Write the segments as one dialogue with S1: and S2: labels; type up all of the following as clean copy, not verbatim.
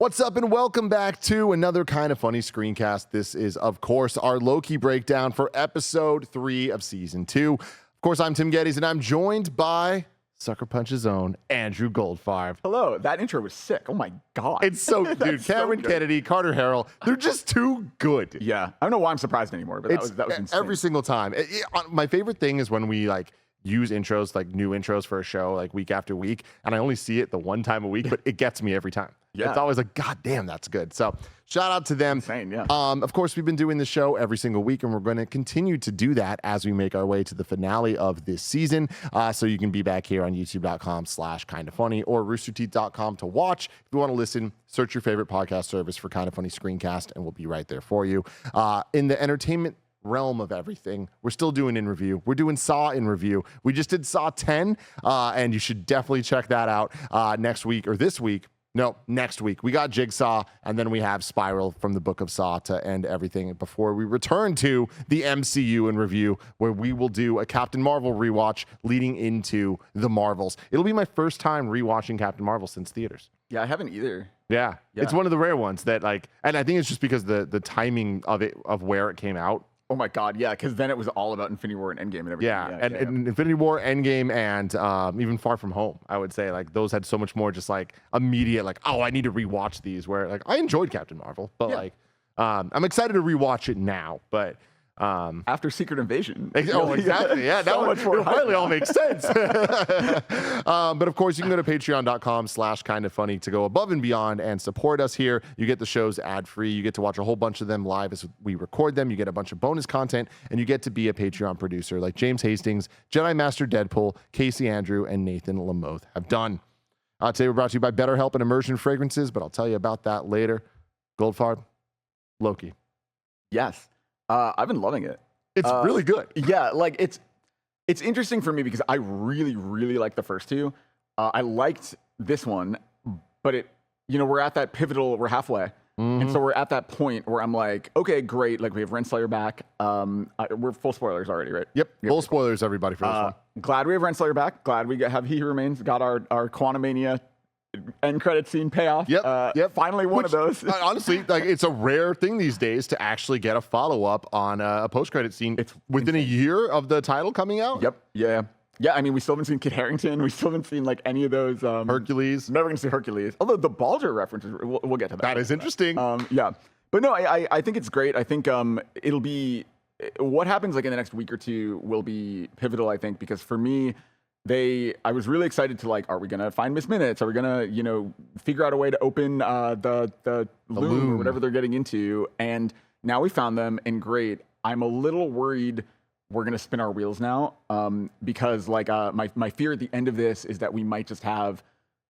S1: What's up and welcome back to another kind of funny screencast. This is, of course, our Loki breakdown for episode 3 of season 2. Of course, I'm Tim Geddes and I'm joined by Sucker Punch's own Andrew Goldfarb.
S2: Hello, that intro was sick. Oh my God.
S1: It's so, dude, Cameron
S2: so
S1: Kennedy, Carter Harrell, they're just too good.
S2: Yeah, I don't know why I'm surprised anymore, but that was insane.
S1: Every single time. My favorite thing is when we use intros, like new intros for a show, like week after week, and I only see it the one time a week, but it gets me every time. Yeah. It's always like, God damn, that's good. So shout out to them.
S2: Insane, yeah.
S1: Of course, we've been doing the show every single week, and we're going to continue to do that as we make our way to the finale of this season. So you can be back here on youtube.com/kindafunny or roosterteeth.com to watch. If you want to listen, search your favorite podcast service for Kinda Funny Screencast, and we'll be right there for you. In the entertainment realm of everything, we're still doing in review. We're doing Saw in review. We just did Saw 10, and you should definitely check that out next week or this week. No, next week. We got Jigsaw, and then we have Spiral from the Book of Saw to end everything before we return to the MCU in review, where we will do a Captain Marvel rewatch leading into the Marvels. It'll be my first time rewatching Captain Marvel since theaters.
S2: Yeah, I haven't either.
S1: Yeah. It's one of the rare ones that and I think it's just because the timing of it, of where it came out.
S2: Oh my God, yeah, because then it was all about Infinity War and Endgame and everything.
S1: Yeah, and Infinity War, Endgame, and even Far From Home, I would say, those had so much more just immediate, oh, I need to rewatch these, where I enjoyed Captain Marvel, but I'm excited to rewatch it now, but
S2: after Secret Invasion.
S1: Oh, exactly. Yeah, that one finally all makes sense. But of course, you can go to patreon.com/kindafunny to go above and beyond and support us here. You get the shows ad-free. You get to watch a whole bunch of them live as we record them. You get a bunch of bonus content, and you get to be a Patreon producer like James Hastings, Jedi Master Deadpool, Casey Andrew, and Nathan Lamoth have done. Today we're brought to you by BetterHelp and Immersion Fragrances, but I'll tell you about that later. Goldfarb, Loki.
S2: Yes. I've been loving it.
S1: It's really good.
S2: Yeah, it's interesting for me because I really, really like the first two. I liked this one, but we're at that pivotal, we're halfway. Mm-hmm. And so we're at that point where I'm like, okay, great. We have Renslayer back. We're full spoilers already, right?
S1: Yep. Full spoilers, everybody, for this one.
S2: Glad we have Renslayer back. Glad we have He Who Remains. Got our Quantumania end credit scene payoff.
S1: Yep.
S2: Finally one of those.
S1: Honestly, it's a rare thing these days to actually get a follow-up on a post-credit scene. It's within a year of the title coming out.
S2: Yep. Yeah. I mean, we still haven't seen Kit Harington. We still haven't seen any of those.
S1: Hercules.
S2: Never gonna see Hercules. Although the Baldur references, we'll get to that.
S1: That is interesting.
S2: Yeah. But no, I think it's great. I think it'll be what happens in the next week or two will be pivotal. I think because for me, I was really excited to are we gonna find Miss Minutes? Are we gonna figure out a way to open the loom or whatever they're getting into? And now we found them, and great. I'm a little worried we're gonna spin our wheels now because my fear at the end of this is that we might just have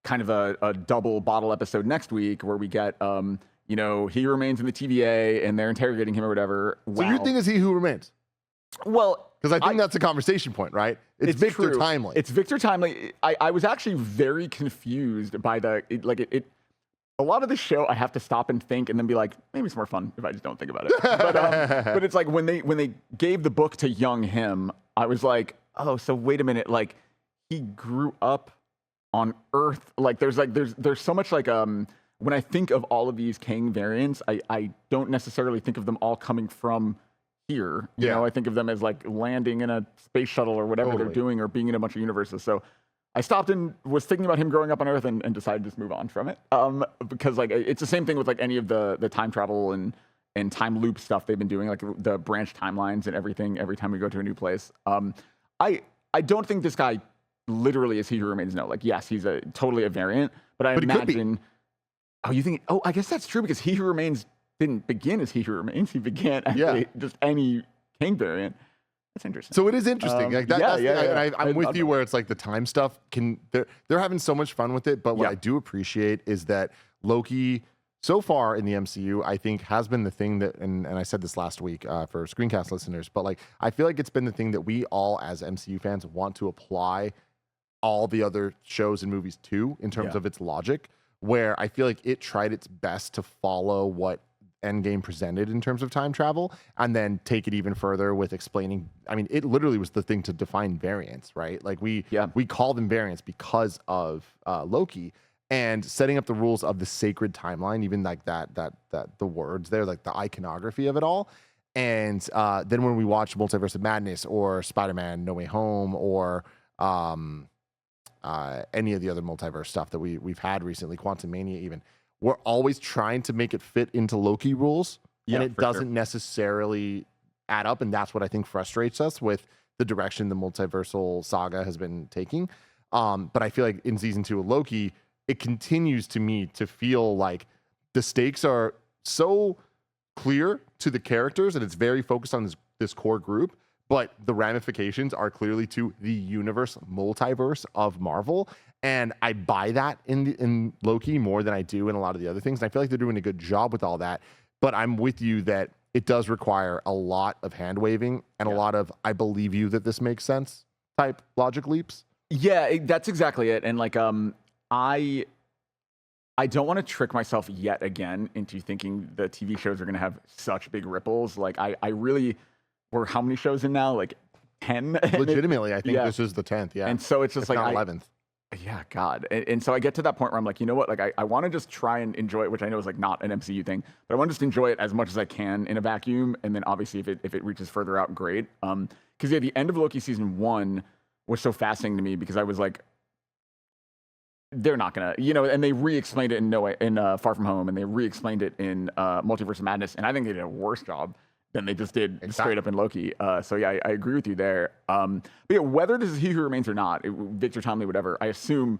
S2: kind of a double bottle episode next week where we get He Remains in the TVA and they're interrogating him or whatever.
S1: So your thing is He Who Remains? Well, because I think that's a conversation point, right? It's Victor Timely.
S2: It's Victor Timely. I was actually very confused by a lot of the show I have to stop and think and then be like, maybe it's more fun if I just don't think about it. But it's when they gave the book to young him, I was like, oh, so wait a minute, he grew up on Earth. There's so much when I think of all of these Kang variants, I don't necessarily think of them all coming from here. You know, I think of them as landing in a space shuttle or whatever they're doing or being in a bunch of universes. So I stopped and was thinking about him growing up on Earth and decided to just move on from it. Because it's the same thing with any of the time travel and time loop stuff they've been doing, the branch timelines and everything every time we go to a new place. I don't think this guy literally is He Who Remains. No, yes, he's totally a variant, but I imagine. Oh, you think? Oh, I guess that's true because He Who Remains didn't begin as He Who Remains. He began as just any Kang variant. That's interesting.
S1: So it is interesting. I'm with you where it's the time stuff they're having so much fun with it. But what I do appreciate is that Loki, so far in the MCU, I think has been the thing that, and I said this last week for screencast listeners, but I feel like it's been the thing that we all as MCU fans want to apply all the other shows and movies to in terms of its logic, where I feel like it tried its best to follow what Endgame presented in terms of time travel and then take it even further with explaining. I mean, it literally was the thing to define variants, right? We call them variants because of Loki. and setting up the rules of the sacred timeline, even like that the words there, like the iconography of it all. And then when we watch Multiverse of Madness or Spider-Man No Way Home or any of the other multiverse stuff that we've had recently, Quantum Mania even, we're always trying to make it fit into Loki rules, and it doesn't necessarily add up, and that's what I think frustrates us with the direction the multiversal saga has been taking. But I feel like in season 2 of Loki, it continues to me to feel like the stakes are so clear to the characters and it's very focused on this core group, but the ramifications are clearly to the universe multiverse of Marvel. And I buy that in Loki more than I do in a lot of the other things. And I feel like they're doing a good job with all that. But I'm with you that it does require a lot of hand waving and a lot of I believe you that this makes sense type logic leaps.
S2: Yeah, that's exactly it. And like I don't want to trick myself yet again into thinking the TV shows are going to have such big ripples. Like I really, we're how many shows in now? Like 10?
S1: Legitimately, I think this is the 10th. Yeah.
S2: And so it's just
S1: if
S2: like
S1: not 11th.
S2: Yeah, God. And so I get to that point where I'm like, you know what? Like I want to just try and enjoy it, which I know is like not an MCU thing, but I want to just enjoy it as much as I can in a vacuum. And then obviously if it reaches further out, great. Because the end of Loki season 1 was so fascinating to me because I was like, they're not gonna, and they re-explained it in Far From Home, and they re-explained it in Multiverse of Madness, and I think they did a worse job than they just did straight up in Loki. So yeah, I agree with you there. But yeah, whether this is He Who Remains or not, Victor Timely, whatever, I assume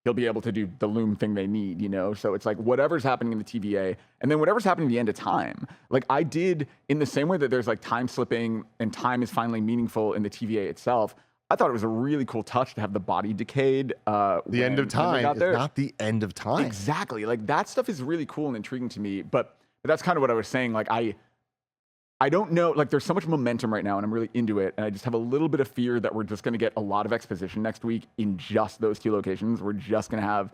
S2: he'll be able to do the loom thing they need, So it's like whatever's happening in the TVA, and then whatever's happening at the end of time. Like I did in the same way that there's like time slipping and time is finally meaningful in the TVA itself. I thought it was a really cool touch to have the body decayed.
S1: The end of time is not the end of time.
S2: Exactly. Like that stuff is really cool and intriguing to me. But that's kind of what I was saying. Like I don't know. Like there's so much momentum right now, and I'm really into it. And I just have a little bit of fear that we're just going to get a lot of exposition next week in just those 2 locations. We're just going to have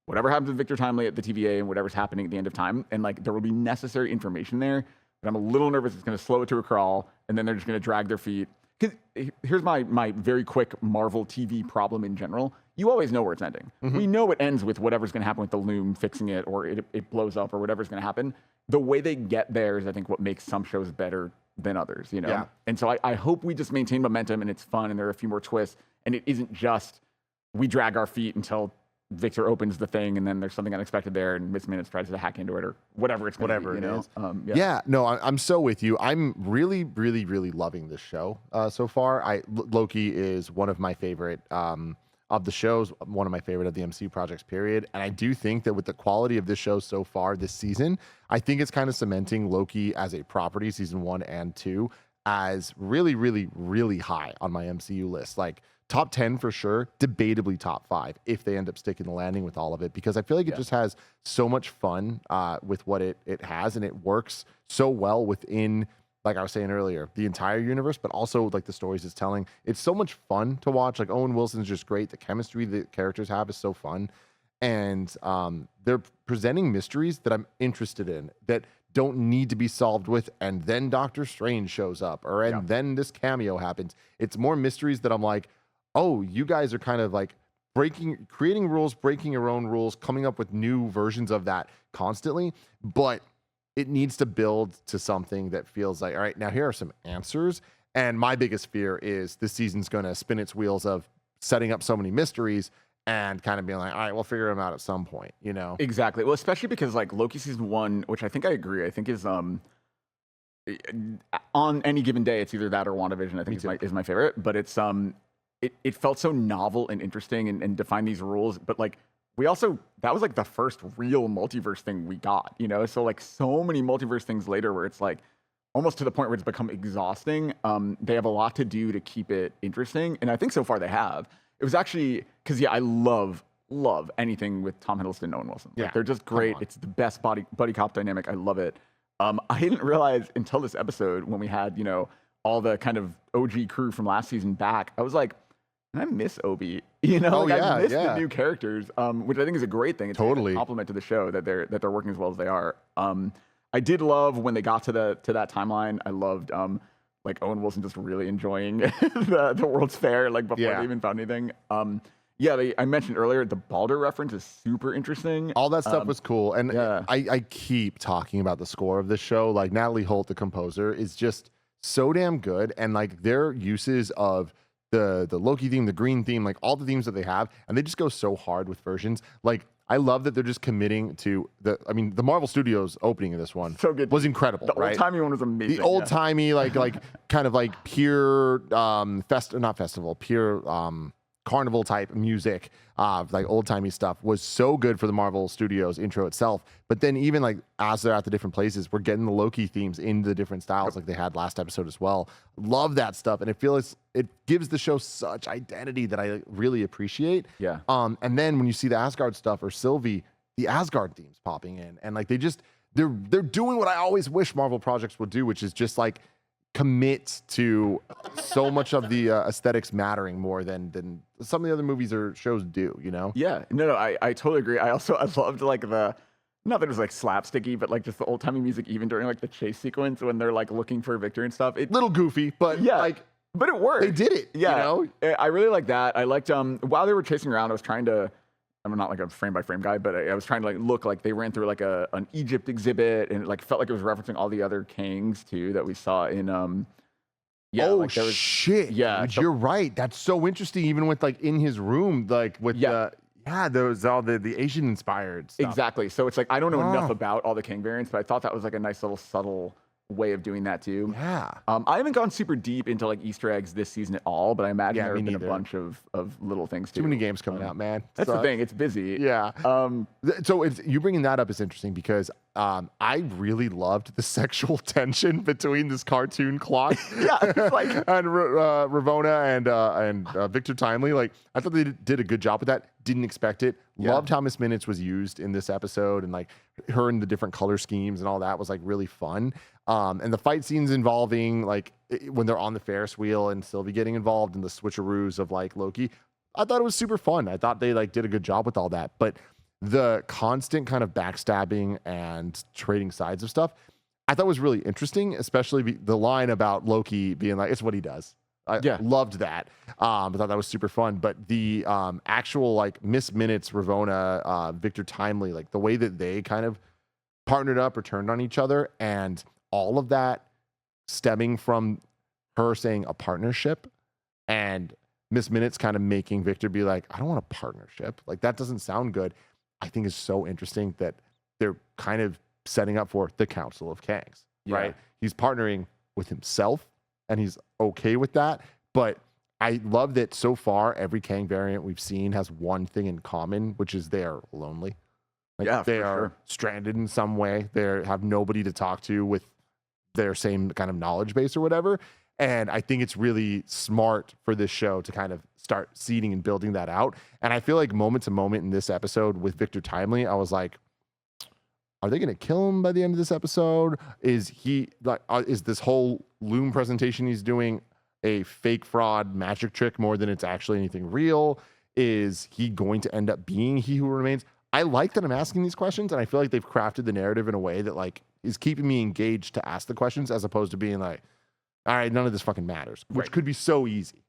S2: whatever happens with Victor Timely at the TVA and whatever's happening at the end of time, and like there will be necessary information there. But I'm a little nervous it's going to slow it to a crawl, and then they're just going to drag their feet. Here's my very quick Marvel TV problem in general. You always know where it's ending. We know it ends with whatever's going to happen with the loom fixing it, or it blows up, or whatever's going to happen. The way they get there is, I think, what makes some shows better than others, Yeah. And so I hope we just maintain momentum and it's fun and there are a few more twists, and it isn't just we drag our feet until Victor opens the thing and then there's something unexpected there and Miss Minutes tries to hack into it or whatever it's going to be,
S1: No, I'm so with you. I'm really, really, really loving this show so far. Loki is one of my favorite of the shows, one of my favorite of the MCU projects, period. And I do think that with the quality of this show so far this season, I think it's kind of cementing Loki as a property, season 1 and 2, as really, really, really high on my MCU list. Like top 10 for sure, debatably top 5 if they end up sticking the landing with all of it, because I feel like it just has so much fun with what it has, and it works so well within, like I was saying earlier, the entire universe, but also like the stories it's telling. It's so much fun to watch. Like Owen Wilson's just great. The chemistry the characters have is so fun. And they're presenting mysteries that I'm interested in that don't need to be solved with, and then Doctor Strange shows up, and then this cameo happens. It's more mysteries that I'm like, oh, you guys are kind of like creating rules, breaking your own rules, coming up with new versions of that constantly. But it needs to build to something that feels like, all right, now here are some answers. And my biggest fear is this season's going to spin its wheels of setting up so many mysteries and kind of being like, all right, we'll figure them out at some point,
S2: Exactly. Well, especially because like Loki season 1, which I think I agree, I think is on any given day, it's either that or WandaVision, I think is my favorite. But it's it felt so novel and interesting and defined these rules. But like that was like the first real multiverse thing we got, So like so many multiverse things later where it's like almost to the point where it's become exhausting. They have a lot to do to keep it interesting. And I think so far they have. It was actually, because I love anything with Tom Hiddleston and Owen Wilson. Like, they're just great. It's the best buddy cop dynamic. I love it. I didn't realize until this episode when we had, all the kind of OG crew from last season back, I was like, I miss Obi, I miss the new characters, which I think is a great thing. It's a compliment to the show that they're working as well as they are. I did love when they got to that timeline. I loved like Owen Wilson just really enjoying the World's Fair, like before they even found anything. Yeah, I mentioned earlier the Balder reference is super interesting.
S1: All that stuff was cool. And
S2: yeah.
S1: I keep talking about the score of this show. Like Natalie Holt, the composer, is just so damn good. And like their uses of the Loki theme, the green theme, like all the themes that they have, and they just go so hard with versions. Like I love that they're just committing to the Marvel Studios opening of this one
S2: so good.
S1: was incredible.
S2: The
S1: right?
S2: old timey one was amazing.
S1: The old timey, like kind of like pure pure carnival type music, like old timey stuff was so good for the Marvel Studios intro itself. But then even like as they're at the different places, we're getting the Loki themes into the different styles like they had last episode as well. Love that stuff. And it gives the show such identity that I really appreciate.
S2: Yeah.
S1: And then when you see the Asgard stuff or Sylvie, the Asgard themes popping in and like they're doing what I always wish Marvel projects would do, which is just like commit to so much of the aesthetics mattering more than some of the other movies or shows do, you know?
S2: Yeah, no, I totally agree. I loved like not that it was like slapsticky, but like just the old timey music, even during like the chase sequence when they're like looking for Victor and stuff.
S1: Little goofy, but
S2: yeah,
S1: like,
S2: but it worked.
S1: They did it.
S2: Yeah,
S1: you know?
S2: I really like that. I liked while they were chasing around, I was trying to. I'm not like a frame by frame guy, but I was trying to like look like they ran through like an Egypt exhibit, and it like felt like it was referencing all the other kings too that we saw in
S1: Yeah, oh like shit!
S2: Yeah,
S1: dude, you're right. That's so interesting. Even with like in his room, like with those all the Asian inspired stuff.
S2: Exactly. So it's like I don't know enough about all the king variants, but I thought that was like a nice little subtle way of doing that too.
S1: Yeah.
S2: I haven't gone super deep into like Easter eggs this season at all, but I imagine there have been a bunch of little things too.
S1: Too many games coming out, man.
S2: That's the thing. It's busy.
S1: Yeah. So you bringing that up is interesting because I really loved the sexual tension between this cartoon clock,
S2: like
S1: and Ravonna and Victor Timely. Like I thought they did a good job with that. Didn't expect it. Loved how Miss Minutes was used in this episode, and like her and the different color schemes and all that was like really fun. And the fight scenes involving like when they're on the Ferris wheel and Sylvie getting involved in the switcheroos of like Loki, I thought it was super fun. I thought they like did a good job with all that. But the constant kind of backstabbing and trading sides of stuff, I thought was really interesting, especially the line about Loki being like, it's what he does. I loved that. I thought that was super fun. But the actual like Miss Minutes, Ravonna, Victor Timely, like the way that they kind of partnered up or turned on each other, and all of that stemming from her saying a partnership and Miss Minutes kind of making Victor be like, I don't want a partnership. Like that doesn't sound good. I think is so interesting that they're kind of setting up for the Council of Kangs, right? He's partnering with himself and he's okay with that. But I love that so far, every Kang variant we've seen has one thing in common, which is they're lonely. Like they are stranded in some way. They have nobody to talk to with their same kind of knowledge base or whatever. And I think it's really smart for this show to kind of start seeding and building that out. And I feel like moment to moment in this episode with Victor Timely, I was like, are they going to kill him by the end of this episode? Is he like, is this whole loom presentation he's doing a fake fraud magic trick more than it's actually anything real? Is he going to end up being He Who Remains? I like that I'm asking these questions, and I feel like they've crafted the narrative in a way that like is keeping me engaged to ask the questions as opposed to being like, all right, none of this fucking matters, which could be so easy.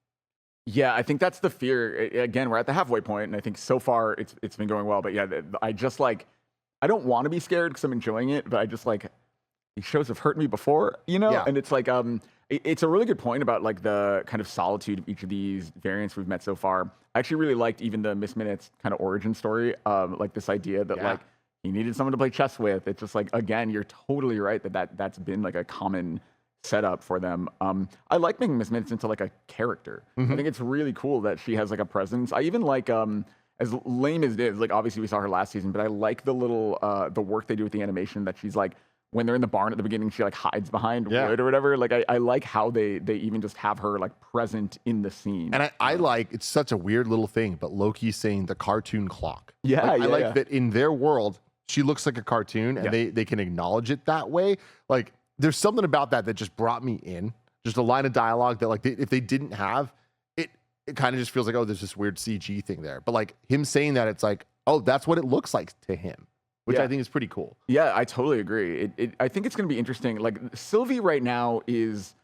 S2: Yeah, I think that's the fear. Again, we're at the halfway point, and I think so far it's been going well. But yeah, I just like, I don't want to be scared because I'm enjoying it, but I just like, these shows have hurt me before, you know? Yeah. And it's like, it's a really good point about like the kind of solitude of each of these variants we've met so far. I actually really liked even the Miss Minutes kind of origin story, like this idea that like he needed someone to play chess with. It's just like, again, you're totally right that's been like a common setup for them. I like making Miss Minutes into like a character. I think it's really cool that she has like a presence. I even like as lame as it is, like obviously we saw her last season, but I like the little the work they do with the animation that she's like when they're in the barn at the beginning, she like hides behind wood or whatever. Like I like how they even just have her like present in the scene.
S1: And I like, it's such a weird little thing, but Loki's saying the cartoon clock.
S2: Yeah,
S1: like, I like that in their world, she looks like a cartoon and they can acknowledge it that way. Like there's something about that just brought me in. Just a line of dialogue that like if they didn't have it, it kind of just feels like, oh, there's this weird CG thing there. But like him saying that, it's like, oh, that's what it looks like to him, which I think is pretty cool.
S2: Yeah, I totally agree. I think it's going to be interesting. Like Sylvie right now is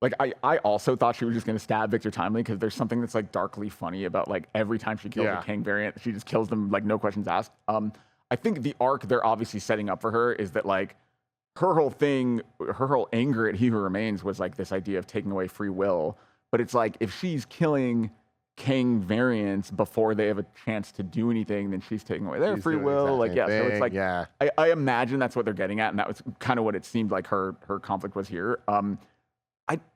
S2: like I also thought she was just gonna stab Victor Timely because there's something that's like darkly funny about like every time she kills a Kang variant, she just kills them like no questions asked. I think the arc they're obviously setting up for her is that like her whole thing, her whole anger at He Who Remains was like this idea of taking away free will. But it's like if she's killing Kang variants before they have a chance to do anything, then she's taking away their free will. Like, yeah, so it's like, I imagine that's what they're getting at, and that was kind of what it seemed like her conflict was here.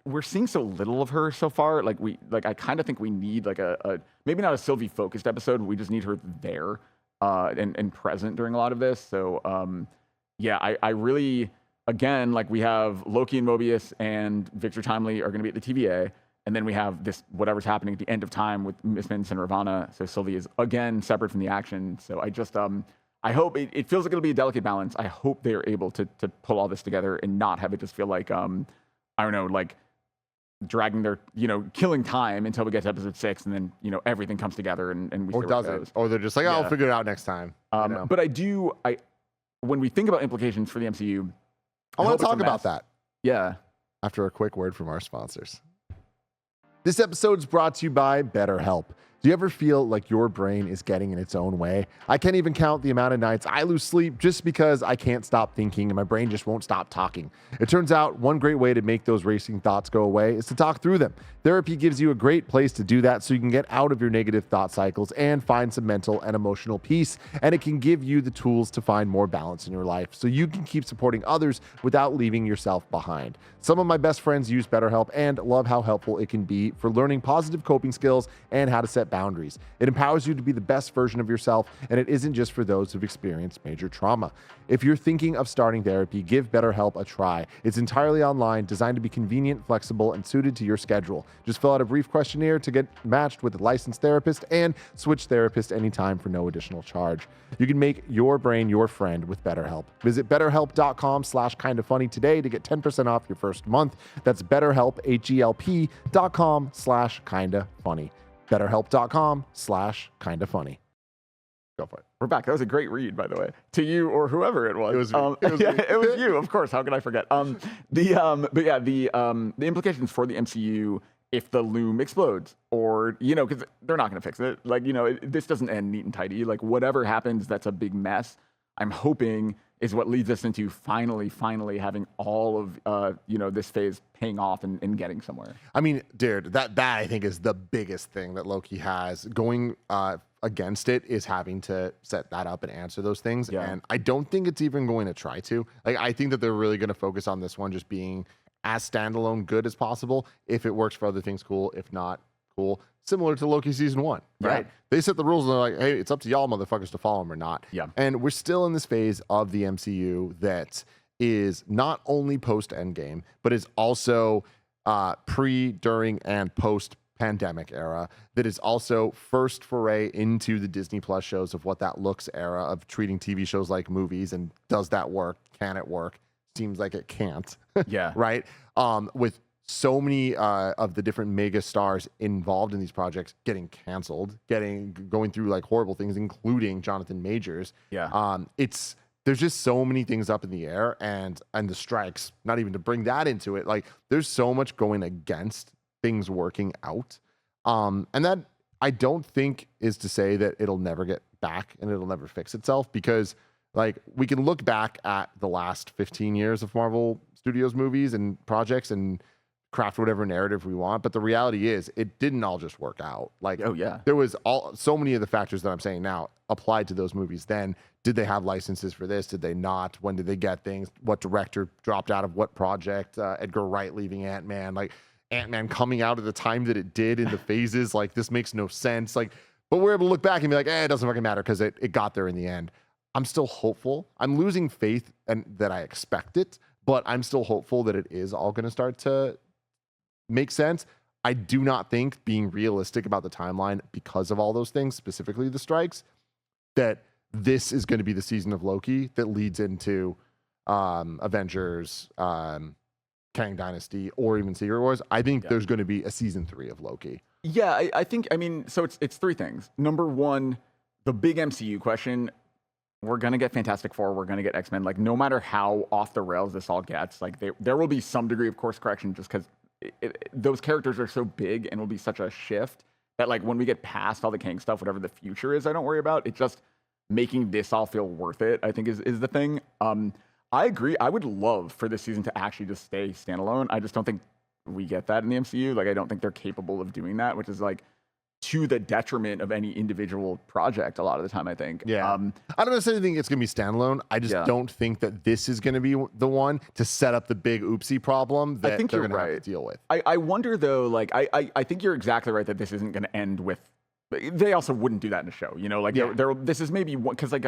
S2: We're seeing so little of her so far. I kind of think we need like a maybe not a Sylvie focused episode. We just need her there and present during a lot of this. So I really, again, like we have Loki and Mobius and Victor Timely are going to be at the TVA. And then we have this, whatever's happening at the end of time with Miss Minutes and Ravana. So Sylvie is, again, separate from the action. So I just, I hope, it feels like it'll be a delicate balance. I hope they're able to pull all this together and not have it just feel like, I don't know, like dragging their, killing time until we get to episode 6 and then, everything comes together and we see where it goes.
S1: Or they're just like, I'll figure it out next time.
S2: But when we think about implications for the MCU,
S1: I want to talk about that.
S2: Yeah.
S1: After a quick word from our sponsors. This episode is brought to you by BetterHelp. Do you ever feel like your brain is getting in its own way? I can't even count the amount of nights I lose sleep just because I can't stop thinking and my brain just won't stop talking. It turns out one great way to make those racing thoughts go away is to talk through them. Therapy gives you a great place to do that so you can get out of your negative thought cycles and find some mental and emotional peace. And it can give you the tools to find more balance in your life so you can keep supporting others without leaving yourself behind. Some of my best friends use BetterHelp and love how helpful it can be for learning positive coping skills and how to set boundaries. It empowers you to be the best version of yourself, and it isn't just for those who've experienced major trauma. If you're thinking of starting therapy, give BetterHelp a try. It's entirely online, designed to be convenient, flexible, and suited to your schedule. Just fill out a brief questionnaire to get matched with a licensed therapist and switch therapist anytime for no additional charge. You can make your brain your friend with BetterHelp. Visit betterhelp.com/kindafunny today to get 10% off your first month. That's BetterHelp, HELP.com/kindafunny. BetterHelp.com/kindafunny. Go for it.
S2: We're back. That was a great read, by the way, to you or whoever it was.
S1: It was
S2: it was you, of course. How could I forget? The implications for the MCU if the loom explodes, or because they're not going to fix it. This doesn't end neat and tidy. Like whatever happens, that's a big mess. I'm hoping is what leads us into finally having all of this phase paying off and getting somewhere.
S1: I mean, dude, that I think is the biggest thing that Loki has going against it, is having to set that up and answer those things. Yeah. And I don't think it's even going to try to. I think that they're really going to focus on this one just being as standalone good as possible. If it works for other things, cool. If not, cool. Similar to Loki season 1, right? Yeah. They set the rules and they're like, hey, it's up to y'all motherfuckers to follow them or not.
S2: Yeah.
S1: And we're still in this phase of the MCU that is not only post Endgame, but is also pre, during, and post pandemic era. That is also first foray into the Disney Plus shows of what that looks era of treating TV shows like movies. And does that work? Can it work? Seems like it can't.
S2: Yeah.
S1: Right. With so many of the different mega stars involved in these projects getting canceled, going through like horrible things, including Jonathan Majors.
S2: Yeah.
S1: There's just so many things up in the air, and the strikes, not even to bring that into it. Like there's so much going against things working out. And that I don't think is to say that it'll never get back and it'll never fix itself, because like we can look back at the last 15 years of Marvel Studios movies and projects and craft whatever narrative we want, but the reality is it didn't all just work out. Like,
S2: oh yeah,
S1: there was so many of the factors that I'm saying now applied to those movies then. Did they have licenses for this? Did they not? When did they get things? What director dropped out of what project? Edgar Wright leaving Ant-Man, like Ant-Man coming out at the time that it did in the phases, like this makes no sense. Like, but we're able to look back and be like, it doesn't fucking matter because it got there in the end. I'm still hopeful. I'm losing faith and that I expect it, but I'm still hopeful that it is all going to start to make sense. I do not think, being realistic about the timeline because of all those things, specifically the strikes, that this is going to be the season of Loki that leads into Avengers, Kang Dynasty, or even Secret Wars. I think there's going to be a season 3 of Loki.
S2: Yeah, I think, so it's 3 things. Number 1, the big MCU question. We're going to get Fantastic Four. We're going to get X-Men. Like, no matter how off the rails this all gets, like there will be some degree of course correction just because those characters are so big and will be such a shift that like when we get past all the Kang stuff, whatever the future is, I don't worry about. It's just making this all feel worth it, I think is the thing. I agree. I would love for this season to actually just stay standalone. I just don't think we get that in the MCU. Like, I don't think they're capable of doing that, which is like to the detriment of any individual project a lot of the time, I think.
S1: Yeah. I don't necessarily think it's going to be standalone. I just don't think that this is going to be the one to set up the big oopsie problem that
S2: I think
S1: they're
S2: you're
S1: going
S2: right.
S1: to have to deal with.
S2: I wonder though, like, I think you're exactly right that this isn't going to end with, they also wouldn't do that in a show, you know, like this is maybe one, cause like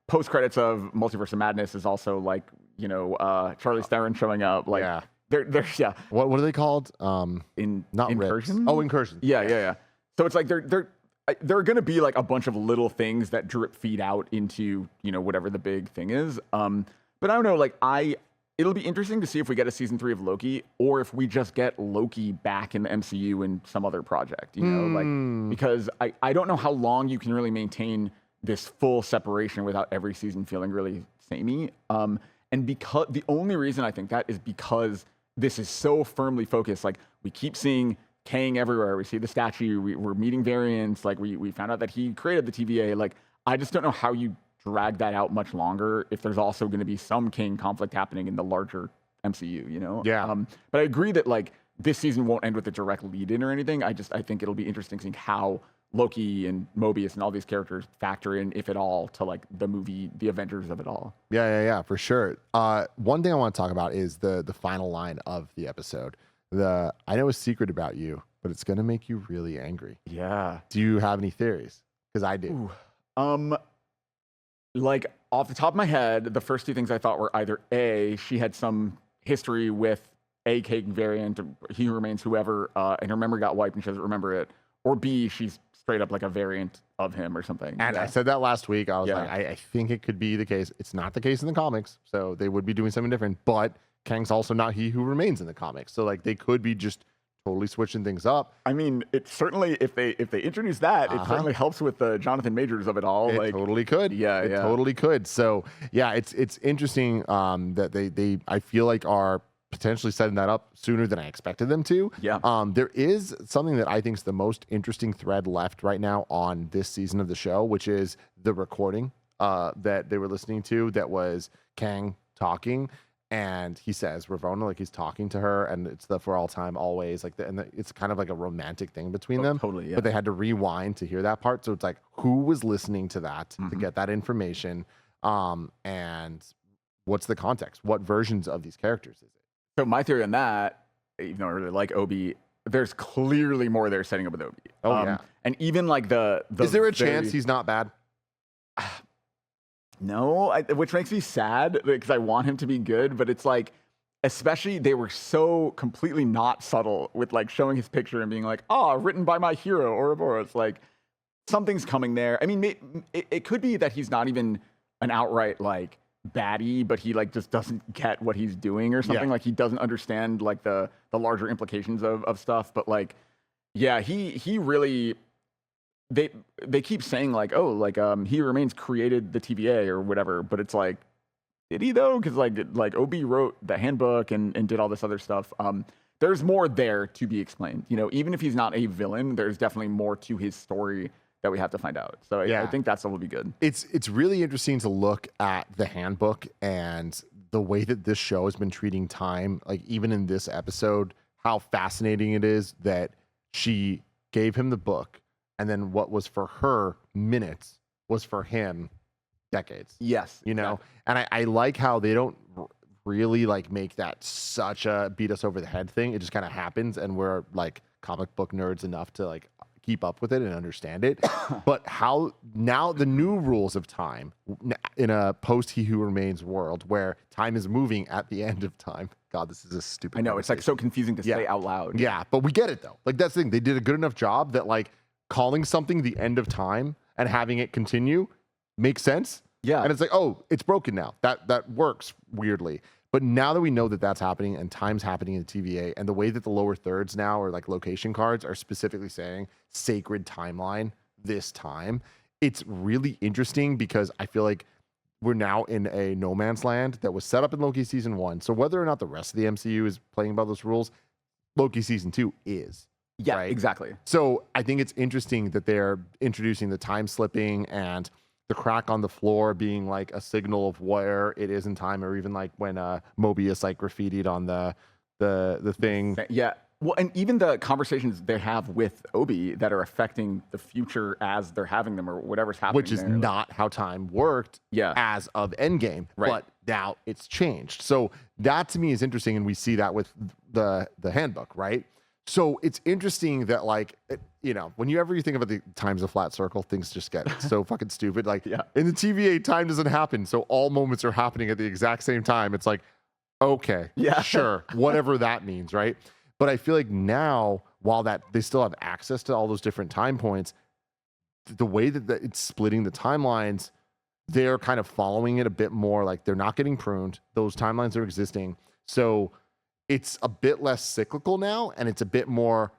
S2: post credits of Multiverse of Madness is also like, you know, Charlize Theron showing up. Like they're
S1: What are they called? Not
S2: Incursions?
S1: Oh, Incursions.
S2: Yeah. So it's like there are going to be like a bunch of little things that drip feed out into, you know, whatever the big thing is. But I don't know, like it'll be interesting to see if we get a season 3 of Loki or if we just get Loki back in the MCU in some other project, you know, like, because I don't know how long you can really maintain this full separation without every season feeling really samey. And because the only reason I think that is because this is so firmly focused. Like, we keep seeing Kang everywhere. We see the statue. We're meeting variants. Like, we found out that he created the TVA. Like, I just don't know how you drag that out much longer if there's also going to be some Kang conflict happening in the larger MCU, you know?
S1: Yeah.
S2: But I agree that, like, this season won't end with a direct lead in or anything. I think it'll be interesting seeing how Loki and Mobius and all these characters factor in, if at all, to like the movie, the Avengers of it all.
S1: Yeah, for sure. One thing I want to talk about is the final line of the episode. I know a secret about you, but it's gonna make you really angry.
S2: Yeah.
S1: Do you have any theories? Because I do.
S2: Like off the top of my head, the first two things I thought were either A, she had some history with a Kang variant, He Who Remains, whoever, and her memory got wiped and she doesn't remember it, or B, she's straight up like a variant of him or something.
S1: And I said that last week. I was like, I think it could be the case. It's not the case in the comics, so they would be doing something different. But Kang's also not He Who Remains in the comics, so like they could be just totally switching things up.
S2: I mean, it certainly, if they introduce that, it certainly helps with the Jonathan Majors of it all.
S1: It totally could. It totally could. So yeah, it's interesting that they I feel like are potentially setting that up sooner than I expected them to.
S2: Yeah.
S1: There is something that I think is the most interesting thread left right now on this season of the show, which is the recording that they were listening to that was Kang talking. And he says Ravonna, like he's talking to her, and it's the for all time, always, like it's kind of like a romantic thing between them.
S2: Totally, yeah.
S1: But they had to rewind to hear that part. So it's like, who was listening to that to get that information? And what's the context? What versions of these characters is it?
S2: So my theory on that, even though I really like Obi, there's clearly more they're setting up with Obi.
S1: Yeah.
S2: And even like the
S1: is there a chance he's not bad?
S2: No, which makes me sad because I want him to be good, but it's like, especially they were so completely not subtle with like showing his picture and being like, written by my hero, Ouroboros. Like, something's coming there. I mean, it could be that he's not even an outright like baddie, but he like just doesn't get what he's doing or something. Like, he doesn't understand like the larger implications of stuff. But like, yeah, he really, they keep saying like, He Remains created the TVA or whatever, but it's like, did he though? Because like OB wrote the handbook and did all this other stuff. There's more there to be explained. You know, even if he's not a villain, there's definitely more to his story that we have to find out. So I think that's what will be good.
S1: It's really interesting to look at the handbook and the way that this show has been treating time. Like, even in this episode, how fascinating it is that she gave him the book, and then what was for her minutes was for him decades.
S2: Yes.
S1: You know, and I like how they don't really like make that such a beat us over the head thing. It just kind of happens, and we're like comic book nerds enough to like keep up with it and understand it. But how now the new rules of time in a post He Who Remains world where time is moving at the end of time. God, this is a stupid.
S2: I know, it's like so confusing to say out loud.
S1: Yeah, but we get it though. Like, that's the thing. They did a good enough job that like calling something the end of time and having it continue makes sense.
S2: Yeah.
S1: And it's like, oh, it's broken now. That works weirdly. But now that we know that that's happening and time's happening in the TVA, and the way that the lower thirds now are like location cards are specifically saying sacred timeline this time, it's really interesting because I feel like we're now in a no man's land that was set up in Loki season 1. So whether or not the rest of the MCU is playing by those rules, Loki season 2 is.
S2: Yeah,
S1: right?
S2: exactly.
S1: So I think it's interesting that they're introducing the time slipping and the crack on the floor being like a signal of where it is in time, or even like when Mobius like graffitied on the thing.
S2: Yeah. Well, and even the conversations they have with Obi that are affecting the future as they're having them, or whatever's happening,
S1: Which is
S2: there.
S1: not how time worked as of Endgame,
S2: Right.
S1: but now it's changed. So that to me is interesting, and we see that with the handbook, right? So it's interesting that like, whenever you think about the time's a flat circle, things just get so fucking stupid. Like in the TVA, time doesn't happen. So all moments are happening at the exact same time. It's like, okay, sure, whatever that means, right? But I feel like now, while that they still have access to all those different time points, the way that it's splitting the timelines, they're kind of following it a bit more. Like they're not getting pruned. Those timelines are existing. So it's a bit less cyclical now, and it's a bit more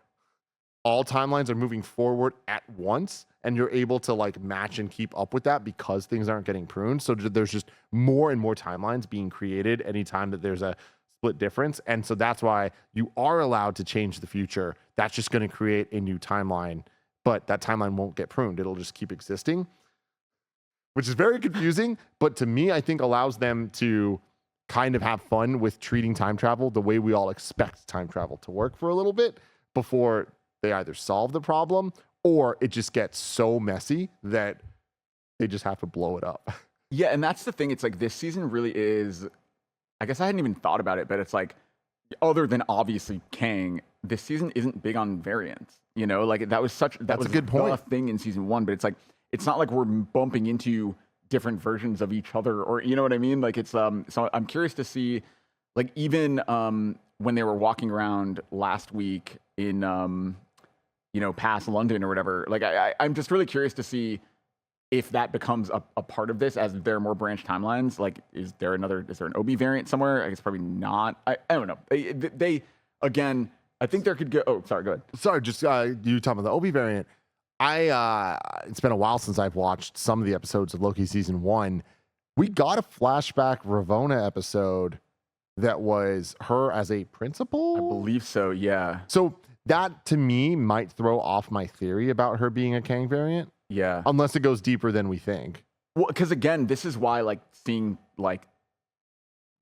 S1: all timelines are moving forward at once, and you're able to like match and keep up with that because things aren't getting pruned. So there's just more and more timelines being created anytime that there's a split difference. And so that's why you are allowed to change the future. That's just going to create a new timeline, but that timeline won't get pruned. It'll just keep existing, which is very confusing, but to me, I think allows them to kind of have fun with treating time travel the way we all expect time travel to work for a little bit before they either solve the problem or it just gets so messy that they just have to blow it up.
S2: Yeah, and that's the thing. It's like this season really is, I guess I hadn't even thought about it, but it's like, other than obviously Kang, this season isn't big on variants. Like that was a good point. The thing in season 1, but it's like, it's not like we're bumping into different versions of each other, or you know what I mean? Like it's so I'm curious to see, like even when they were walking around last week in past London or whatever, like I'm just really curious to see if that becomes a part of this as there are more branch timelines. Like is there an Obi variant somewhere? I guess probably not. I don't know. They again, I think there could go. Oh, sorry, go ahead.
S1: Sorry, just you talking about the Obi variant. It's been a while since I've watched some of the episodes of Loki season 1. We got a flashback Ravonna episode that was her as a principal.
S2: I believe so. Yeah.
S1: So that to me might throw off my theory about her being a Kang variant.
S2: Yeah.
S1: Unless it goes deeper than we think.
S2: Well, because again, this is why like seeing like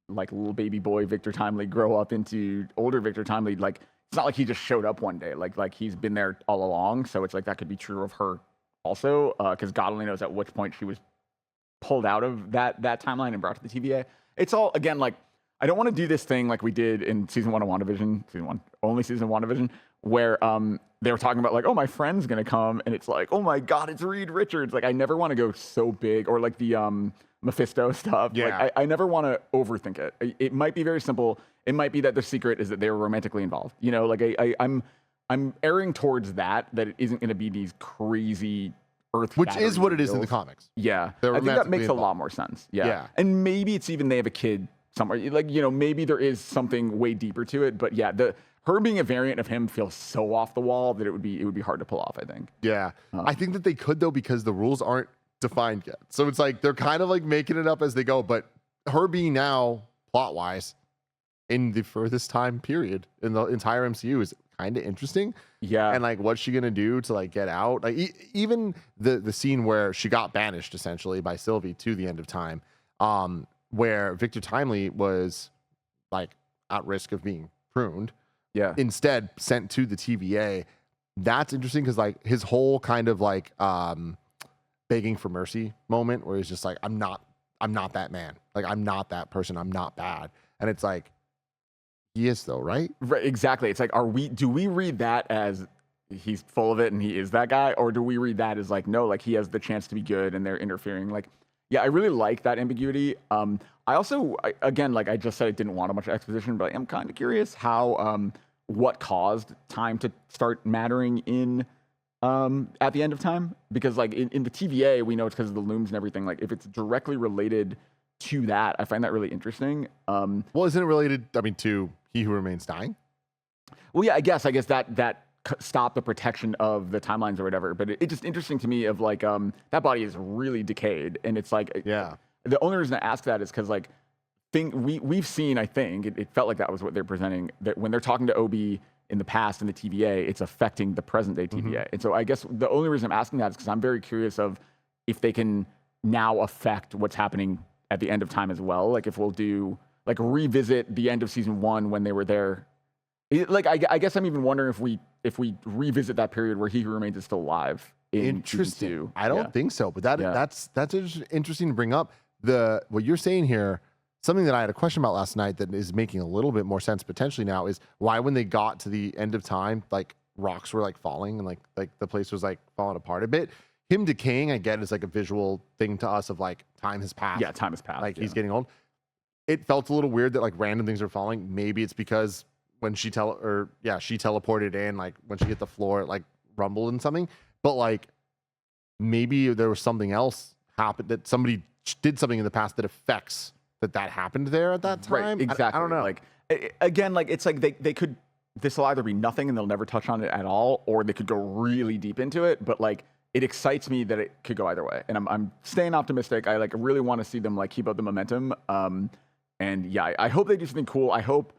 S2: little baby boy Victor Timely grow up into older Victor Timely, like it's not like he just showed up one day. Like he's been there all along. So it's like that could be true of her also, because God only knows at which point she was pulled out of that timeline and brought to the TVA. It's all again like I don't want to do this thing like we did in season 1 of WandaVision, only season of WandaVision, where they were talking about like, oh, my friend's gonna come, and it's like, oh my God, it's Reed Richards. Like I never want to go so big, or like the Mephisto stuff.
S1: Yeah.
S2: Like I never want to overthink it. It might be very simple. It might be that the secret is that they were romantically involved. Like I'm erring towards that it isn't going to be these crazy earth.
S1: Which is what it is in the comics.
S2: Yeah. I think that makes a lot more sense. Yeah. And maybe it's even they have a kid somewhere. Like, maybe there is something way deeper to it. But yeah, her being a variant of him feels so off the wall that it would be hard to pull off, I think.
S1: Yeah. I think that they could though, because the rules aren't defined yet. So it's like they're kind of like making it up as they go. But her being now plot wise in the furthest time period in the entire MCU is kind of interesting.
S2: Yeah.
S1: And like, what's she gonna do to like get out? Like even the scene where she got banished essentially by Sylvie to the end of time, where Victor Timely was like at risk of being pruned.
S2: Yeah.
S1: Instead sent to the TVA. That's interesting because like his whole kind of like begging for mercy moment where he's just like, I'm not that man. Like I'm not that person. I'm not bad. And it's like, he is though, right?
S2: Right, exactly. It's like, do we read that as he's full of it and he is that guy? Or do we read that as like, no, like he has the chance to be good and they're interfering? Like, yeah, I really like that ambiguity. I also, again, like I just said, I didn't want a bunch of exposition, but I'm kind of curious how, what caused time to start mattering in, at the end of time? Because like in the TVA, we know it's because of the looms and everything. Like if it's directly related to that, I find that really interesting.
S1: Well, isn't it related, to He Who Remains Dying?
S2: Well, yeah, I guess that stopped the protection of the timelines or whatever. But it's just interesting to me of like, that body is really decayed. And it's like,
S1: yeah.
S2: The only reason I ask that is because like, we've seen, I think, it felt like that was what they're presenting, that when they're talking to Obi in the past in the TVA, it's affecting the present day TVA. And so I guess the only reason I'm asking that is because I'm very curious of if they can now affect what's happening at the end of time as well. Like if we'll do like revisit the end of season 1 when they were there. I guess I'm even wondering if we revisit that period where He Who Remains is still alive.
S1: Interesting. I don't think so, but that's interesting to bring up. What you're saying here, something that I had a question about last night that is making a little bit more sense potentially now is why when they got to the end of time, like rocks were like falling and like the place was like falling apart a bit. Him decaying, I get, is like a visual thing to us of like time has passed.
S2: Yeah, time has passed.
S1: Like he's getting old. It felt a little weird that like random things are falling. Maybe it's because when she teleported in, like when she hit the floor, it like rumbled and something. But like maybe there was something else happened that somebody did something in the past that affects that happened there at that time.
S2: Right, exactly.
S1: I don't know.
S2: Like again, like it's like they could. This will either be nothing and they'll never touch on it at all, or they could go really deep into it. But like it excites me that it could go either way, and I'm staying optimistic. I like really want to see them like keep up the momentum. And yeah, I hope they do something cool. I hope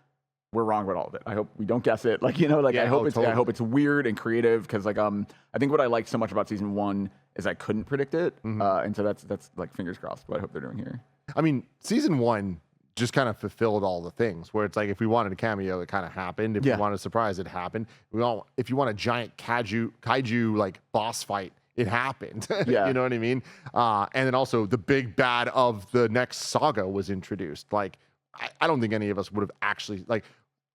S2: we're wrong about all of it. I hope we don't guess it. Like, I hope it's weird and creative because like I think what I liked so much about season 1 is I couldn't predict it. And so that's like fingers crossed what I hope they're doing here.
S1: I mean, season 1 just kind of fulfilled all the things where it's like if we wanted a cameo, it kind of happened. If we wanted a surprise, it happened. If you want a giant kaiju like boss fight, it happened.
S2: Yeah.
S1: You know what I mean? And then also the big bad of the next saga was introduced. Like, I don't think any of us would have actually like.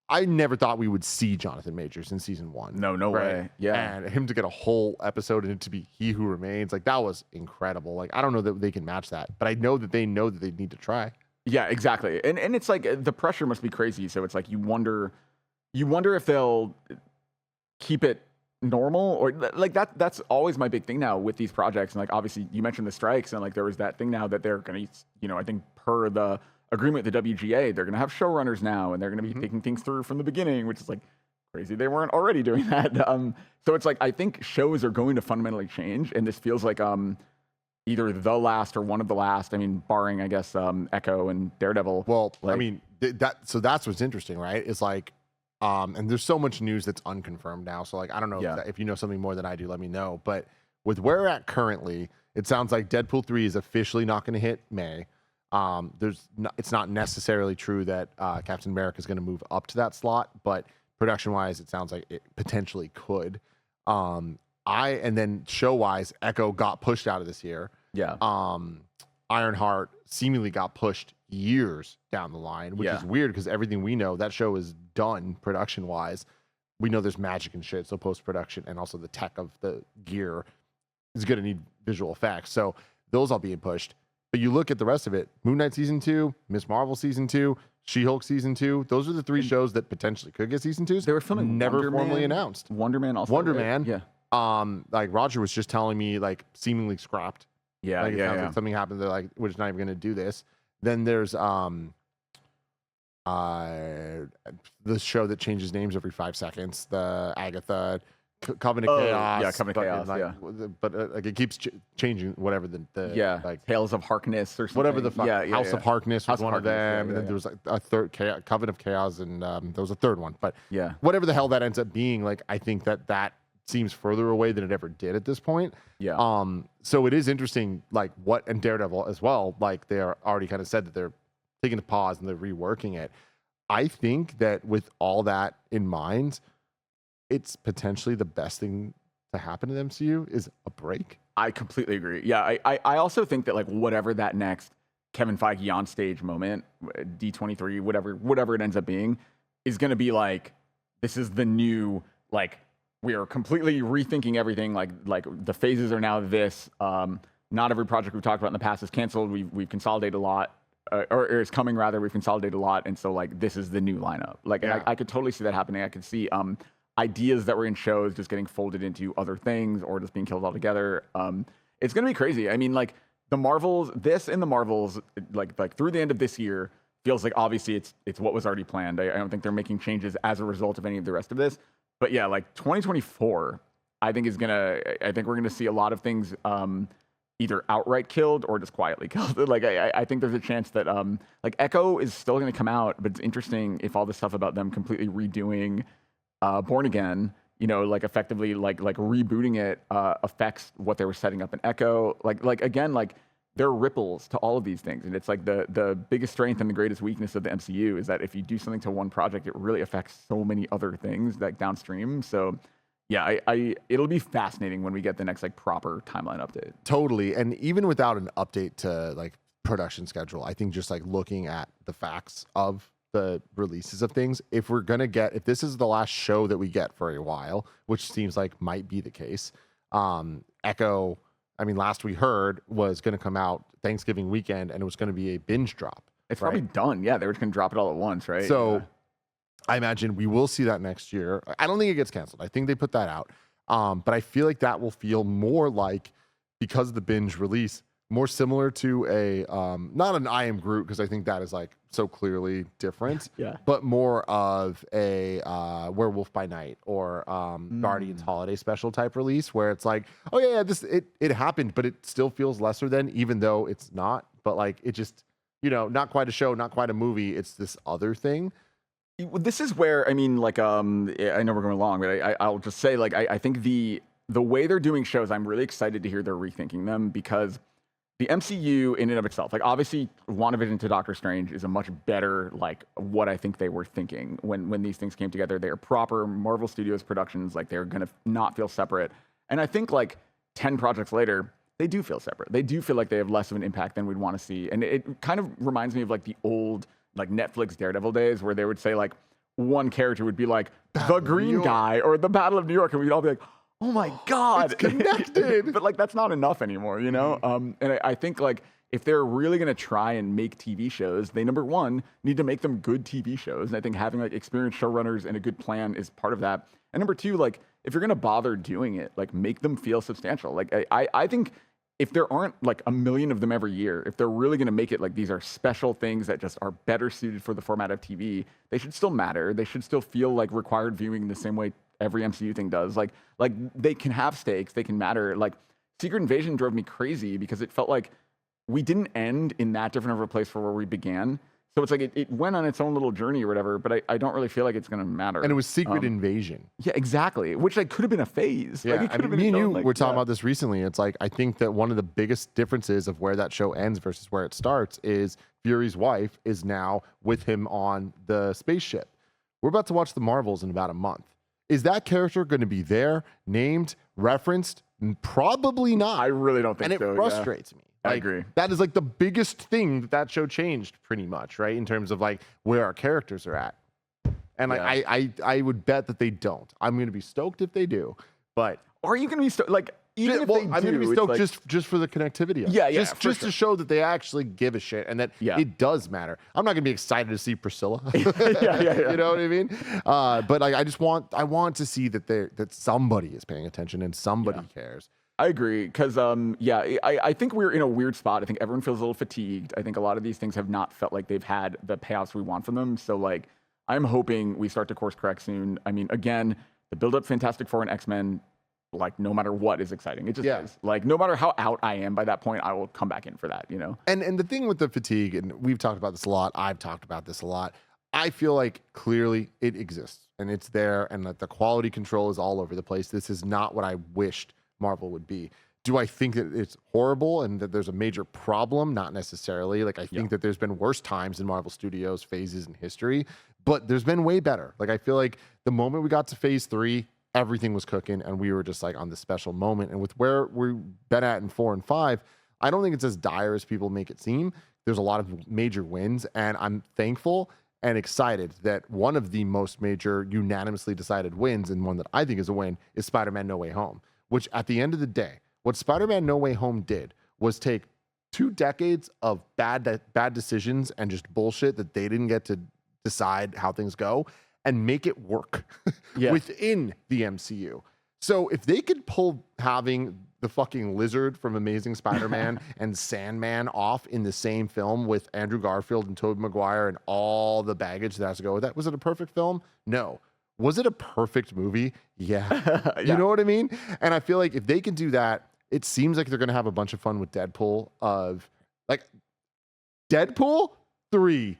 S1: I never thought we would see Jonathan Majors in season 1.
S2: No way. Yeah.
S1: And him to get a whole episode and it to be He Who Remains, like that was incredible. Like I don't know that they can match that, but I know that they need to try.
S2: Yeah, exactly. And it's like the pressure must be crazy. So it's like you wonder if they'll keep it normal or like that's always my big thing now with these projects. And like obviously you mentioned the strikes and like there was that thing now that they're gonna, I think per the agreement with the WGA, they're going to have showrunners now, and they're going to be taking things through from the beginning, which is like crazy. They weren't already doing that. So it's like I think shows are going to fundamentally change, and this feels like either the last or one of the last. I mean, barring I guess Echo and Daredevil.
S1: Well,
S2: like,
S1: I mean so that's what's interesting, right? Is like, and there's so much news that's unconfirmed now. So like I don't know if you know something more than I do, let me know. But with where we're at currently, it sounds like Deadpool 3 is officially not going to hit May. It's not necessarily true that Captain America is going to move up to that slot, but production-wise, it sounds like it potentially could. And then show-wise, Echo got pushed out of this year.
S2: Yeah.
S1: Ironheart seemingly got pushed years down the line, which is weird because everything we know, that show is done production-wise. We know there's magic and shit, so post-production and also the tech of the gear is going to need visual effects. So those all being pushed. But you look at the rest of it, Moon Knight Season 2, Miss Marvel Season 2, She-Hulk Season 2. Those are the 3 shows that potentially could get Season 2s.
S2: They were filming
S1: never formally announced.
S2: Wonder Man also.
S1: Wonder
S2: right?
S1: Man.
S2: Yeah.
S1: Like Roger was just telling me, like, seemingly scrapped.
S2: Yeah,
S1: like, it sounds like something happened. They're like, we're just not even going to do this. Then there's the show that changes names every 5 seconds, the Agatha... Covenant Chaos.
S2: Yeah, Covenant Chaos.
S1: Like, but like it keeps changing. Whatever the like
S2: Tales of Harkness or something.
S1: Whatever the House of Harkness was one of them, and then there was like a third Covenant of Chaos, and there was a third one. But whatever the hell that ends up being, like I think that seems further away than it ever did at this point.
S2: Yeah.
S1: So it is interesting, like what and Daredevil as well. Like they are already kind of said that they're taking a pause and they're reworking it. I think that with all that in mind, it's potentially the best thing to happen to the MCU is a break.
S2: I completely agree. Yeah, I also think that like whatever that next Kevin Feige on stage moment, D23, whatever it ends up being, is going to be like, this is the new, like, we are completely rethinking everything. Like the phases are now this. Not every project we've talked about in the past is canceled. We've consolidated a lot. Or is coming rather. We've consolidated a lot. And so like, this is the new lineup. Like, and I could totally see that happening. I could see ideas that were in shows just getting folded into other things or just being killed altogether. It's going to be crazy. I mean, like the Marvels, like through the end of this year feels like obviously it's what was already planned. I don't think they're making changes as a result of any of the rest of this. But yeah, like 2024, I think we're gonna see a lot of things either outright killed or just quietly killed. Like I think there's a chance that like Echo is still gonna come out, but it's interesting if all the stuff about them completely redoing Born Again, you know, like effectively like rebooting it affects what they were setting up in Echo. Like again, like there are ripples to all of these things, and it's like the biggest strength and the greatest weakness of the MCU is that if you do something to one project, it really affects so many other things like downstream. So yeah, it'll be fascinating when we get the next like proper timeline update.
S1: Totally. And even without an update to like production schedule, I think just like looking at the facts of the releases of things, if this is the last show that we get for a while, which seems like might be the case, Echo, I mean, last we heard was going to come out Thanksgiving weekend, and it was going to be a binge drop.
S2: It's probably done. Yeah, they were just going to drop it all at once, right?
S1: So I imagine we will see that next year. I don't think it gets canceled. I think they put that out. But I feel like that will feel more like, because of the binge release, more similar to a not an I Am Groot, because I think that is like so clearly different.
S2: Yeah.
S1: But more of a Werewolf by Night or Guardians Holiday Special type release, where it's like, oh yeah, it happened, but it still feels lesser than, even though it's not. But like it just, you know, not quite a show, not quite a movie. It's this other thing.
S2: This is where, I mean, like, I know we're going long, but I'll just say, like, I think the way they're doing shows, I'm really excited to hear they're rethinking them, because the MCU in and of itself, like, obviously, WandaVision to Doctor Strange is a much better, like, what I think they were thinking when these things came together. They are proper Marvel Studios productions, like, they're going to not feel separate. And I think, like, 10 projects later, they do feel separate. They do feel like they have less of an impact than we'd want to see. And it kind of reminds me of, like, the old like Netflix Daredevil days, where they would say like one character would be like the green guy or the Battle of New York, and we'd all be like, oh my God,
S1: it's connected.
S2: But like that's not enough anymore, you know? And I think like if they're really gonna try and make TV shows, they number one need to make them good TV shows. And I think having like experienced showrunners and a good plan is part of that. And number two, like if you're gonna bother doing it, like make them feel substantial. Like I think if there aren't like a million of them every year, if they're really going to make it like these are special things that just are better suited for the format of TV, they should still matter. They should still feel like required viewing the same way every MCU thing does. Like they can have stakes, they can matter. Like Secret Invasion drove me crazy because it felt like we didn't end in that different of a place from where we began. So it's like it went on its own little journey or whatever, but I don't really feel like it's going to matter.
S1: And it was Secret Invasion.
S2: Yeah, exactly. Which like could have been a phase.
S1: Yeah,
S2: like,
S1: I mean, me and you were talking about this recently. It's like, I think that one of the biggest differences of where that show ends versus where it starts is Fury's wife is now with him on the spaceship. We're about to watch the Marvels in about a month. Is that character going to be there, named, referenced? Probably not.
S2: I really don't think so.
S1: And it frustrates me.
S2: I agree.
S1: That is like the biggest thing that show changed pretty much, right? In terms of like where our characters are at. And like, I would bet that they don't. I'm going to be stoked if they do, but
S2: are you going to be stoked? Like, even if they
S1: I'm going to be stoked like, just for the connectivity of it. Just to show that they actually give a shit and that it does matter. I'm not going to be excited to see Priscilla. You know what I mean? But like, I want to see that somebody is paying attention and somebody cares.
S2: I agree, because I think we're in a weird spot. I think everyone feels a little fatigued. I think a lot of these things have not felt like they've had the payoffs we want from them. So like, I'm hoping we start to course correct soon. I mean, again, the build up Fantastic Four and X-Men, like no matter what is exciting. It just is. Like no matter how out I am by that point, I will come back in for that, you know?
S1: And the thing with the fatigue, and we've talked about this a lot, I've talked about this a lot, I feel like clearly it exists and it's there and that the quality control is all over the place. This is not what I wished Marvel would be. Do I think that it's horrible and that there's a major problem? Not necessarily. Like I think that there's been worse times in Marvel Studios phases in history, but there's been way better. Like I feel like the moment we got to phase 3, everything was cooking and we were just like on this special moment. And with where we've been at in 4 and 5, I don't think it's as dire as people make it seem. There's a lot of major wins and I'm thankful and excited that one of the most major unanimously decided wins, and one that I think is a win, is Spider-Man No Way Home, which at the end of the day, what Spider-Man No Way Home did was take 2 decades of bad decisions and just bullshit that they didn't get to decide how things go and make it work within the MCU. So if they could pull having the fucking Lizard from Amazing Spider-Man and Sandman off in the same film with Andrew Garfield and Tobey Maguire and all the baggage that has to go with that, was it a perfect film? No. Was it a perfect movie? Yeah. You know what I mean? And I feel like if they can do that, it seems like they're going to have a bunch of fun with Deadpool of like Deadpool 3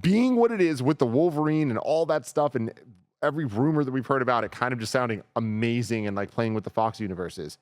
S1: being what it is with the Wolverine and all that stuff and every rumor that we've heard about it kind of just sounding amazing and like playing with the Fox universes,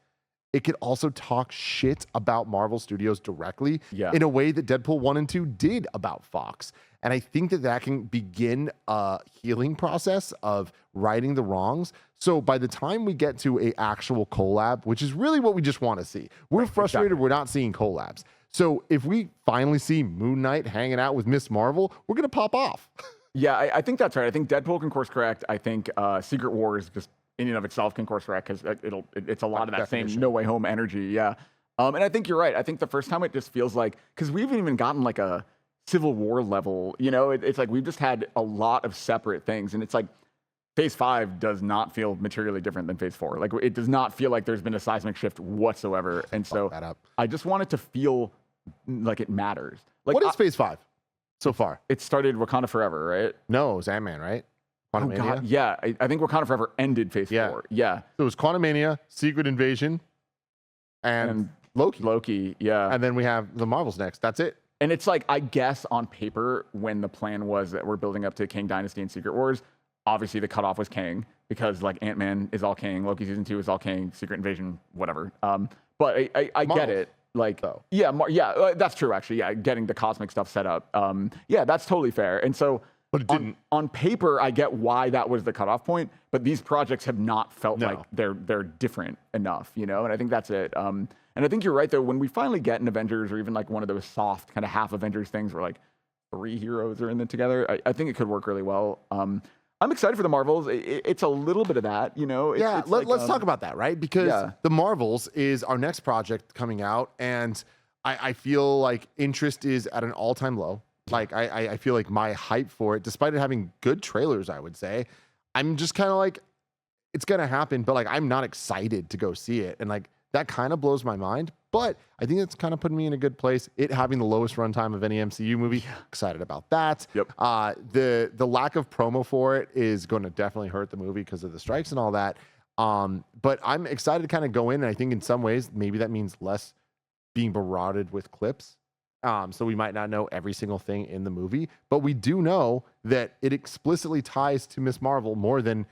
S1: it could also talk shit about Marvel Studios directly in a way that Deadpool 1 and 2 did about Fox. And I think that can begin a healing process of righting the wrongs. So by the time we get to a actual collab, which is really what we just want to see, we're frustrated we're not seeing collabs. So if we finally see Moon Knight hanging out with Miss Marvel, we're going to pop off.
S2: Yeah, I think that's right. I think Deadpool can course correct. I think Secret Wars just in and of itself can course correct because it's a lot of that same No Way Home energy. Yeah. And I think you're right. I think the first time it just feels like, because we haven't even gotten like a Civil War level, you know, it's like we've just had a lot of separate things. And it's like Phase 5 does not feel materially different than Phase 4. Like it does not feel like there's been a seismic shift whatsoever. And so I just want it to feel like it matters. Like,
S1: what is Phase 5 so far?
S2: It started Wakanda Forever, right?
S1: No, it was Ant-Man, right?
S2: Oh, God, yeah. I think Wakanda Forever ended Phase 4. Yeah.
S1: So it was Quantumania, Secret Invasion, and Loki.
S2: Loki, yeah.
S1: And then we have the Marvels next. That's it.
S2: And it's like, I guess on paper, when the plan was that we're building up to Kang Dynasty and Secret Wars, obviously the cutoff was Kang, because like Ant-Man is all Kang, Loki Season 2 is all Kang, Secret Invasion, whatever. But I get it. Like, that's true, actually. Yeah, getting the cosmic stuff set up. Yeah, that's totally fair. And so,
S1: but it didn't.
S2: On paper, I get why that was the cutoff point, but these projects have not felt like they're different enough, you know? And I think that's it. And I think you're right, though, when we finally get an Avengers or even like one of those soft kind of half Avengers things where like 3 heroes are in it together, I think it could work really well. I'm excited for the Marvels. It's a little bit of that, you know?
S1: Let's talk about that, right? Because the Marvels is our next project coming out, and I feel like interest is at an all-time low. Like, I feel like my hype for it, despite it having good trailers, I would say, I'm just kind of like, it's going to happen, but like, I'm not excited to go see it. And like, that kind of blows my mind, but I think it's kind of putting me in a good place. It having the lowest runtime of any MCU movie, excited about that.
S2: Yep.
S1: The lack of promo for it is going to definitely hurt the movie because of the strikes and all that. But I'm excited to kind of go in, and I think in some ways, maybe that means less being barraged with clips. So we might not know every single thing in the movie, but we do know that it explicitly ties to Miss Marvel more than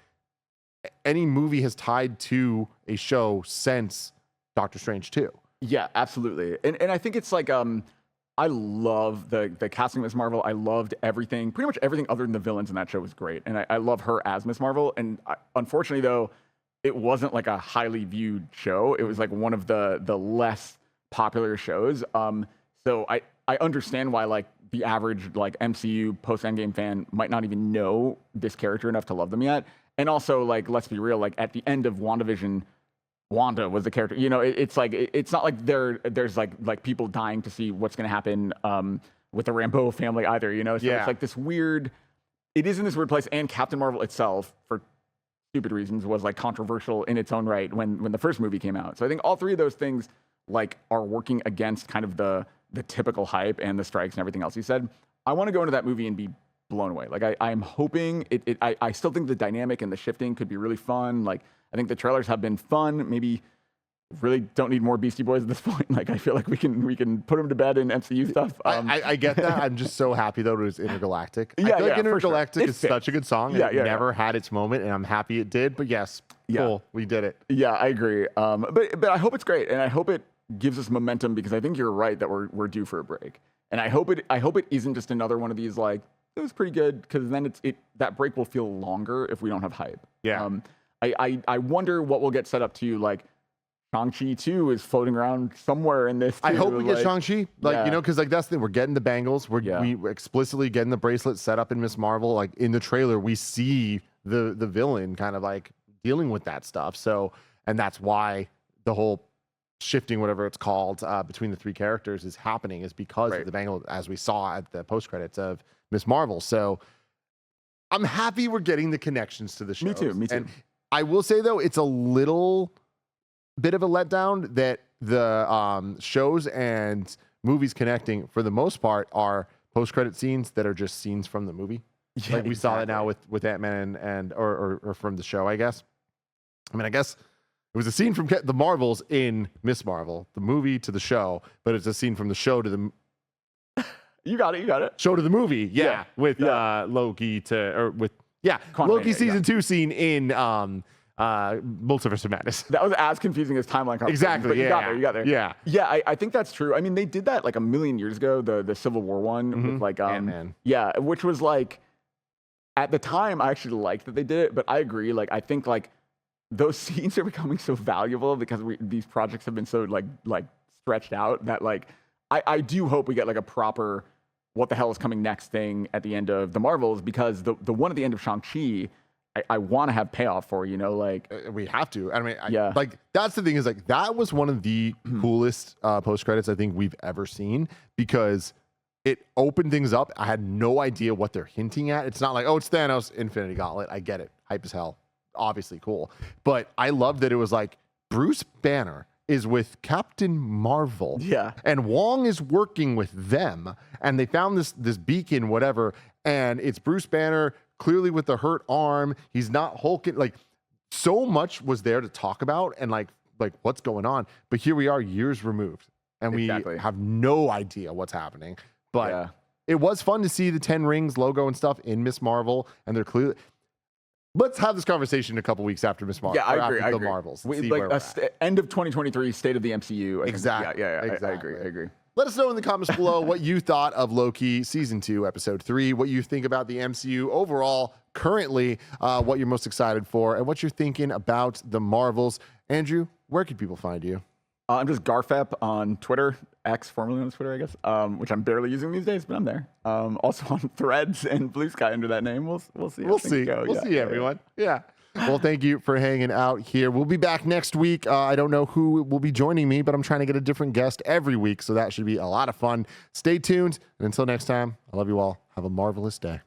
S1: any movie has tied to a show since Doctor Strange 2.
S2: Yeah, absolutely. And I think it's like, I love the casting of Miss Marvel. I loved everything, pretty much everything other than the villains in that show was great. And I love her as Miss Marvel. And unfortunately, though, it wasn't like a highly viewed show. It was like one of the less popular shows. So I understand why like the average like MCU post-Endgame fan might not even know this character enough to love them yet. And also, like, let's be real, like at the end of WandaVision, Wanda was the character. You know, it's like it's not like there's like people dying to see what's going to happen with the Rambeau family either. You know, so it's like this weird. It is in this weird place, and Captain Marvel itself, for stupid reasons, was like controversial in its own right when the first movie came out. So I think all three of those things like are working against kind of the typical hype and the strikes and everything else you said. I want to go into that movie and be blown away. Like I'm hoping I still think the dynamic and the shifting could be really fun. Like I think the trailers have been fun. Maybe really don't need more Beastie Boys at this point. Like I feel like we can put them to bed in MCU stuff.
S1: I get that. I'm just so happy though it was Intergalactic.
S2: Yeah,
S1: I feel like Intergalactic is
S2: such
S1: such a good song. It never had its moment, and I'm happy it did. But yes, cool, we did it.
S2: Yeah, I agree. But I hope it's great, and I hope it gives us momentum because I think you're right that we're due for a break. And I hope it isn't just another one of these like it was pretty good, because then that break will feel longer if we don't have hype.
S1: Yeah.
S2: I wonder what will get set up to like Shang-Chi 2 is floating around somewhere in this too.
S1: I hope we get Shang-Chi. Like, you know, because like that's the thing. We're getting the bangles. We explicitly getting the bracelet set up in Miss Marvel. Like in the trailer, we see the villain kind of like dealing with that stuff. So, and that's why the whole shifting, whatever it's called, between the three characters is happening, is because of the bangle, as we saw at the post credits of Miss Marvel. So I'm happy we're getting the connections to the shows.
S2: Me too.
S1: And I will say though, it's a little bit of a letdown that the shows and movies connecting for the most part are post-credit scenes that are just scenes from the movie. Yeah, like we saw that now with Ant-Man or from the show, I guess. I mean, I guess it was a scene from the Marvels in Miss Marvel, the movie to the show, but it's a scene from the show to the
S2: You got it.
S1: show to the movie. Yeah. With Loki with Yeah,
S2: Quantumania,
S1: Loki season 2 scene in Multiverse of Madness.
S2: That was as confusing as timeline conversation.
S1: Exactly.
S2: But
S1: Yeah.
S2: You got there.
S1: Yeah.
S2: Yeah, I think that's true. I mean, they did that like a million years ago, the Civil War one with like
S1: Ant-Man.
S2: yeah, which was like at the time I actually liked that they did it, but I agree. Like I think like those scenes are becoming so valuable because these projects have been so like stretched out that like I do hope we get like a proper what the hell is coming next thing at the end of the Marvels, because the one at the end of Shang-Chi, I want to have payoff for, you know, like
S1: we have to. I mean,
S2: Yeah.
S1: like that's the thing, is like that was one of the coolest post credits I think we've ever seen, because it opened things up. I had no idea what they're hinting at. It's not like, oh, it's Thanos, Infinity Gauntlet. I get it. Hype as hell. Obviously cool. But I love that it was like Bruce Banner is with Captain Marvel.
S2: Yeah.
S1: And Wong is working with them. And they found this beacon, whatever. And it's Bruce Banner clearly with the hurt arm. He's not hulking. Like, so much was there to talk about and like what's going on. But here we are years removed. And we have no idea what's happening. But it was fun to see the 10 Rings logo and stuff in Miss Marvel. And they're clearly... Let's have this conversation a couple weeks after Miss Marvel.
S2: Yeah, I agree.
S1: The Marvels.
S2: We, like end of 2023, state of the MCU.
S1: Exactly.
S2: I agree.
S1: Let us know in the comments below what you thought of Loki Season 2, Episode 3, what you think about the MCU overall currently, what you're most excited for, and what you're thinking about the Marvels. Andrew, where can people find you?
S2: I'm just Garfep on Twitter, X, formerly on Twitter, I guess, which I'm barely using these days, but I'm there. Also on Threads and Blue Sky under that name. We'll see.
S1: We'll see everyone. Yeah. Well, thank you for hanging out here. We'll be back next week. I don't know who will be joining me, but I'm trying to get a different guest every week, so that should be a lot of fun. Stay tuned. And until next time, I love you all. Have a marvelous day.